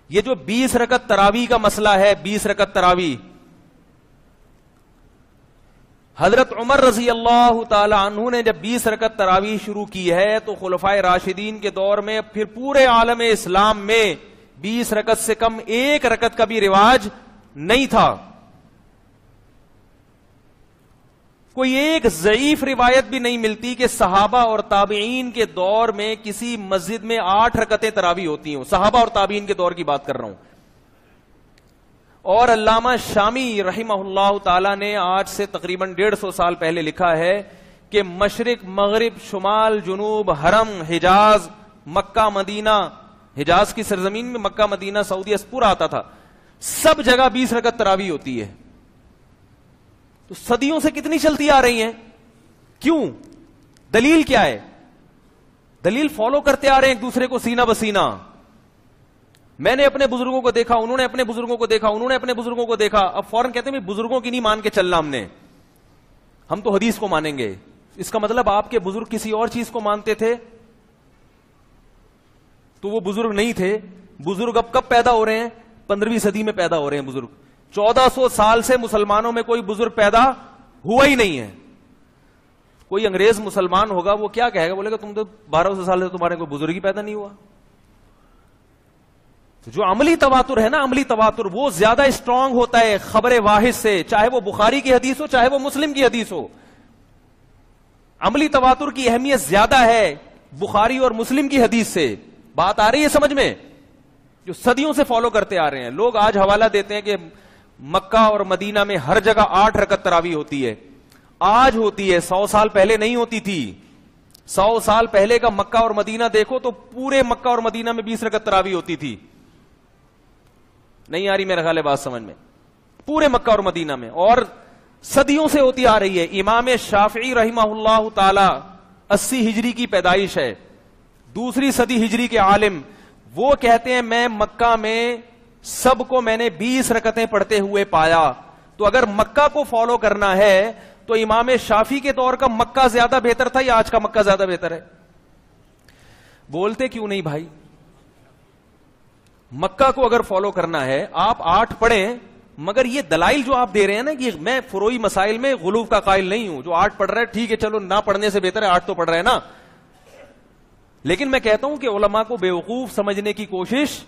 یہ جو 20 رکعت تراویح کا مسئلہ ہے، 20 رکعت تراویح، حضرت عمر رضی اللہ تعالی عنہ نے جب 20 رکعت تراویح شروع کی ہے تو خلفائے راشدین کے دور میں پھر پورے عالم اسلام میں 20 رکعت سے کم ایک رکعت کا بھی رواج نہیں تھا. کوئی ایک ضعیف روایت بھی نہیں ملتی کہ صحابہ اور تابعین کے دور میں کسی مسجد میں 8 رکعتیں تراویح ہوتی ہوں. صحابہ اور تابعین کے دور کی بات کر رہا ہوں. اور علامہ شامی رحمہ اللہ تعالی نے آج سے تقریباً 150 سال پہلے لکھا ہے کہ مشرق مغرب شمال جنوب حرم حجاز مکہ مدینہ، حجاز کی سرزمین میں مکہ مدینہ سعودیہ پورا آتا تھا، سب جگہ 20 رکعت تراویح ہوتی ہے. تو صدیوں سے کتنی چلتی آ رہی ہیں؟ کیوں؟ دلیل کیا ہے؟ دلیل فالو کرتے آ رہے ہیں ایک دوسرے کو سینہ بسینہ. میں نے اپنے بزرگوں کو دیکھا، انہوں نے اپنے بزرگوں کو دیکھا، انہوں نے اپنے بزرگوں کو دیکھا. اب فوراً کہتے ہیں بزرگوں کی نہیں مان کے چلنا، ہم تو حدیث کو مانیں گے. اس کا مطلب آپ کے بزرگ کسی اور چیز کو مانتے تھے تو وہ بزرگ نہیں تھے. بزرگ اب کب پیدا ہو رہے ہیں؟ 15ویں صدی میں پیدا ہو رہے ہیں بزرگ. 1400 سال سے مسلمانوں میں کوئی بزرگ پیدا ہوا ہی نہیں ہے. کوئی انگریز مسلمان ہوگا وہ کیا کہے گا؟ بولے گا تم تو 1200 سال سے تمہارے کوئی بزرگ ہی پیدا نہیں ہوا. جو عملی تواتر ہے نا، عملی تواتر وہ زیادہ اسٹرانگ ہوتا ہے خبر واحد سے، چاہے وہ بخاری کی حدیث ہو چاہے وہ مسلم کی حدیث ہو. عملی تواتر کی اہمیت زیادہ ہے بخاری اور مسلم کی حدیث سے. بات آ رہی ہے سمجھ میں؟ جو صدیوں سے فالو کرتے آ رہے ہیں لوگ آج حوالہ دیتے ہیں کہ مکہ اور مدینہ میں ہر جگہ 8 رکعت تراویح ہوتی ہے. آج ہوتی ہے، 100 سال پہلے نہیں ہوتی تھی. 100 سال پہلے کا مکہ اور مدینہ دیکھو تو پورے مکہ اور مدینہ میں 20 رکعت تراویح ہوتی تھی. نہیں آ رہی میرا خیال ہے بات سمجھ میں؟ پورے مکہ اور مدینہ میں، اور صدیوں سے ہوتی آ رہی ہے. امام شافعی رحمہ اللہ تعالی 80 ہجری کی پیدائش ہے، 2 صدی ہجری کے عالم. وہ کہتے ہیں میں مکہ میں سب کو میں نے 20 رکعتیں پڑھتے ہوئے پایا. تو اگر مکہ کو فالو کرنا ہے تو امام شافعی کے دور کا مکہ زیادہ بہتر تھا یا آج کا مکہ زیادہ بہتر ہے؟ بولتے کیوں نہیں بھائی؟ مکہ کو اگر فالو کرنا ہے آپ 8 پڑھیں، مگر یہ دلائل جو آپ دے رہے ہیں نا کہ میں فروئی مسائل میں غلو کا قائل نہیں ہوں. جو 8 پڑھ رہا ہے ٹھیک ہے، چلو نہ پڑھنے سے بہتر ہے 8 تو پڑھ رہے ہیں نا. لیکن میں کہتا ہوں کہ علماء کو بیوقوف سمجھنے کی کوشش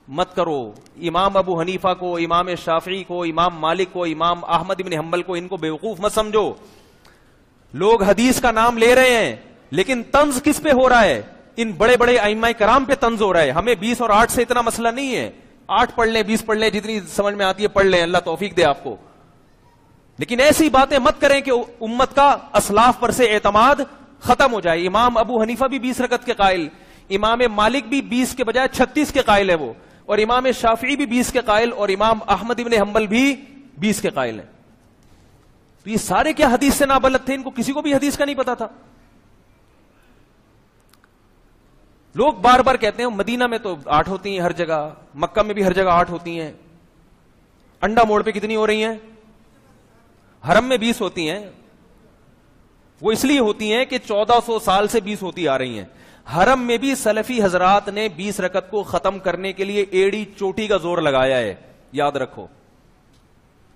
مت کرو. امام ابو حنیفہ کو، امام شافعی کو، امام مالک کو، امام احمد بن حنبل کو، ان کو بیوقوف مت سمجھو. لوگ حدیث کا نام لے رہے ہیں لیکن طنز کس پہ ہو رہا ہے؟ ان بڑے بڑے ائمہ کرام پہ طنز ہو رہا ہے. ہمیں 20 اور 8 سے اتنا مسئلہ نہیں ہے. 8 پڑھ لیں، 20 پڑھ لیں، جتنی سمجھ میں آتی ہے پڑھ لیں، اللہ توفیق دے آپ کو. لیکن ایسی باتیں مت کریں کہ امت کا اسلاف پر سے اعتماد ختم ہو جائے. امام ابو حنیفہ بھی 20 رکعت کے قائل، امام مالک بھی 20 کے بجائے 36 کے قائل ہے وہ، اور امام شافعی بھی 20 کے قائل، اور امام احمد بن حنبل بھی 20 کے قائل ہیں. تو یہ سارے کیا حدیث سے نابلد تھے؟ ان کو کسی کو بھی حدیث کا نہیں پتا تھا. لوگ بار بار کہتے ہیں مدینہ میں تو 8 ہوتی ہیں ہر جگہ، مکہ میں بھی ہر جگہ 8 ہوتی ہیں. انڈا موڑ پہ کتنی ہو رہی ہیں؟ حرم میں 20 ہوتی ہیں. وہ اس لیے ہوتی ہیں کہ 1400 سال سے 20 ہوتی آ رہی ہیں. حرم میں بھی سلفی حضرات نے 20 رکعت کو ختم کرنے کے لیے ایڑی چوٹی کا زور لگایا ہے. یاد رکھو،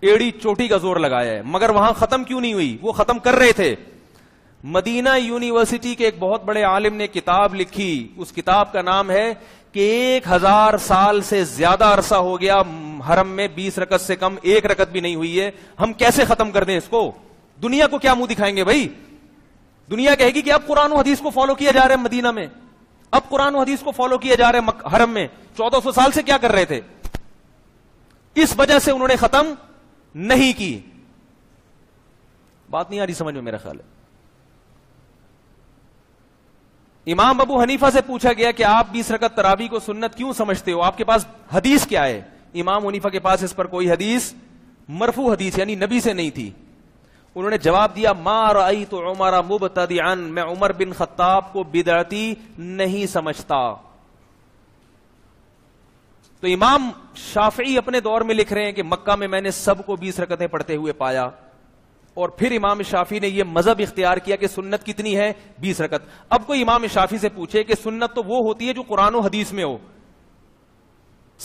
ایڑی چوٹی کا زور لگایا ہے. مگر وہاں ختم کیوں نہیں ہوئی؟ وہ ختم کر رہے تھے. مدینہ یونیورسٹی کے ایک بہت بڑے عالم نے کتاب لکھی، اس کتاب کا نام ہے کہ 1000 سال سے زیادہ عرصہ ہو گیا حرم میں 20 رکعت سے کم ایک رکعت بھی نہیں ہوئی ہے، ہم کیسے ختم کر دیں اس کو؟ دنیا کو کیا منہ دکھائیں گے بھائی؟ دنیا کہے گی کہ اب قرآن و حدیث کو فالو کیا جا رہا ہے مدینہ میں، اب قرآن و حدیث کو فالو کیا جا رہا ہے حرم میں. 1400 سال سے کیا کر رہے تھے؟ اس وجہ سے انہوں نے ختم نہیں کی. بات نہیں آ رہی سمجھ میں میرا خیال ہے. امام ابو حنیفہ سے پوچھا گیا کہ آپ 20 رکعت تراویح کو سنت کیوں سمجھتے ہو؟ آپ کے پاس حدیث کیا ہے؟ امام حنیفہ کے پاس اس پر کوئی حدیث، مرفوع حدیث یعنی نبی سے نہیں تھی. انہوں نے جواب دیا ما رأیت عمر مبتدعا، میں عمر بن خطاب کو بدعتی نہیں سمجھتا. تو امام شافعی اپنے دور میں لکھ رہے ہیں کہ مکہ میں میں نے سب کو 20 رکعتیں پڑھتے ہوئے پایا. اور پھر امام شافعی نے یہ مذہب اختیار کیا کہ سنت کتنی ہے؟ 20 رکعت. اب کوئی امام شافعی سے پوچھے کہ سنت تو وہ ہوتی ہے جو قرآن و حدیث میں ہو.